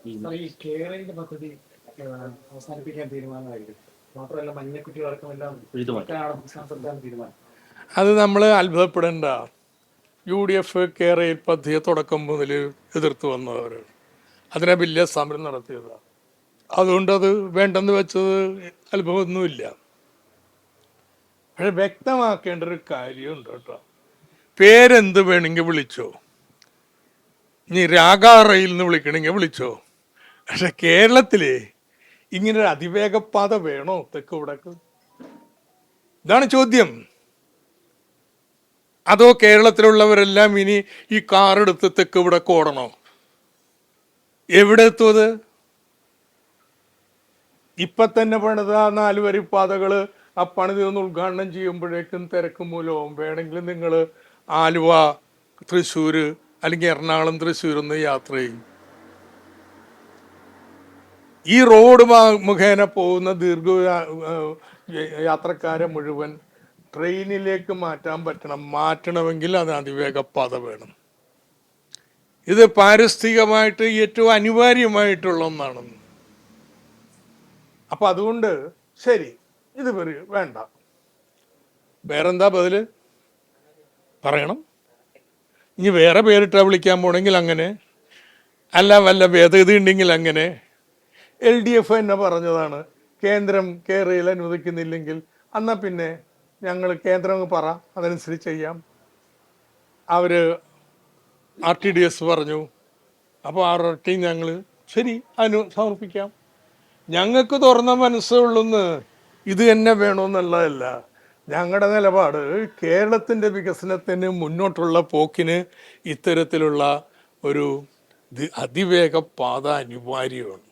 ഈ കേരളത്തിന്റെ പദ്ധതി അവസാനിപ്പിക്കാൻ തീരുമാനമായിരിക്കും. മാത്രമല്ല മഞ്ഞക്കുറ്റി അടക്കമെല്ലാം തീരുമാനം. അത് നമ്മൾ അത്ഭുതപ്പെടേണ്ട. UDF കേരളയിൽ പദ്ധതിയെ തുടക്കം മുതൽ എതിർത്ത് വന്നവരാണ്. അതിനെ വലിയ സമരം നടത്തിയതാണ്. അതുകൊണ്ട് അത് വേണ്ടെന്ന് വെച്ചത് അത്ഭുതമൊന്നുമില്ല. പക്ഷെ വ്യക്തമാക്കേണ്ട ഒരു കാര്യമുണ്ട് കേട്ടോ. പേരെന്ത് വേണമെങ്കിൽ വിളിച്ചോ, ഇനി രാഗാറയിൽ നിന്ന് വിളിക്കണമെങ്കിൽ വിളിച്ചോ. പക്ഷെ കേരളത്തില് ഇങ്ങനൊരു അതിവേഗപാത വേണോ തെക്ക് വടക്ക്? ഇതാണ് ചോദ്യം. അതോ കേരളത്തിലുള്ളവരെല്ലാം ഇനി ഈ കാറെടുത്ത് തെക്ക് വടക്ക് ഓടണോ? എവിടെ എത്തുന്നത്? ഇപ്പൊ തന്നെ പണിത 4 വരിപ്പാതകള് ആ പണിത് ഒന്ന് ഉദ്ഘാടനം ചെയ്യുമ്പോഴേക്കും തിരക്ക് മൂലവും വേണമെങ്കിൽ നിങ്ങൾ ആലുവ തൃശ്ശൂര് അല്ലെങ്കിൽ എറണാകുളം തൃശ്ശൂർ ഒന്ന് യാത്ര ചെയ്യും. ഈ റോഡ് മുഖേന പോകുന്ന യാത്രക്കാരെ മുഴുവൻ ട്രെയിനിലേക്ക് മാറ്റാൻ പറ്റണം. മാറ്റണമെങ്കിൽ അത് അതിവേഗപാത വേണം. ഇത് പാരിസ്ഥിതികമായിട്ട് ഏറ്റവും അനിവാര്യമായിട്ടുള്ള ഒന്നാണ്. അപ്പൊ അതുകൊണ്ട് ശരി, ഇത് വേണ്ട. വേറെന്താ ബദല് പറയണം? ഇനി വേറെ പേരിട്ടാ വിളിക്കാൻ പോണെങ്കിൽ അങ്ങനെ, അല്ല വല്ല ഭേദഗതി ഉണ്ടെങ്കിൽ അങ്ങനെ. LDF തന്നെ പറഞ്ഞതാണ്, കേന്ദ്രം കേരളയിൽ അനുവദിക്കുന്നില്ലെങ്കിൽ എന്നാ പിന്നെ ഞങ്ങൾ കേന്ദ്രം പറ, അതനുസരിച്ച് ചെയ്യാം. അവര് RTDS പറഞ്ഞു. അപ്പോൾ RRT ഞങ്ങൾ ശരി സമർപ്പിക്കാം. ഞങ്ങൾക്ക് തുറന്ന മനസ്സുള്ളൂന്ന് ഇത് തന്നെ വേണമെന്നുള്ളതല്ല. ഞങ്ങളുടെ നിലപാട് കേരളത്തിൻ്റെ വികസനത്തിന് മുന്നോട്ടുള്ള പോക്കിന് ഇത്തരത്തിലുള്ള ഒരു അതിവേഗ പാത അനിവാര്യമാണ്.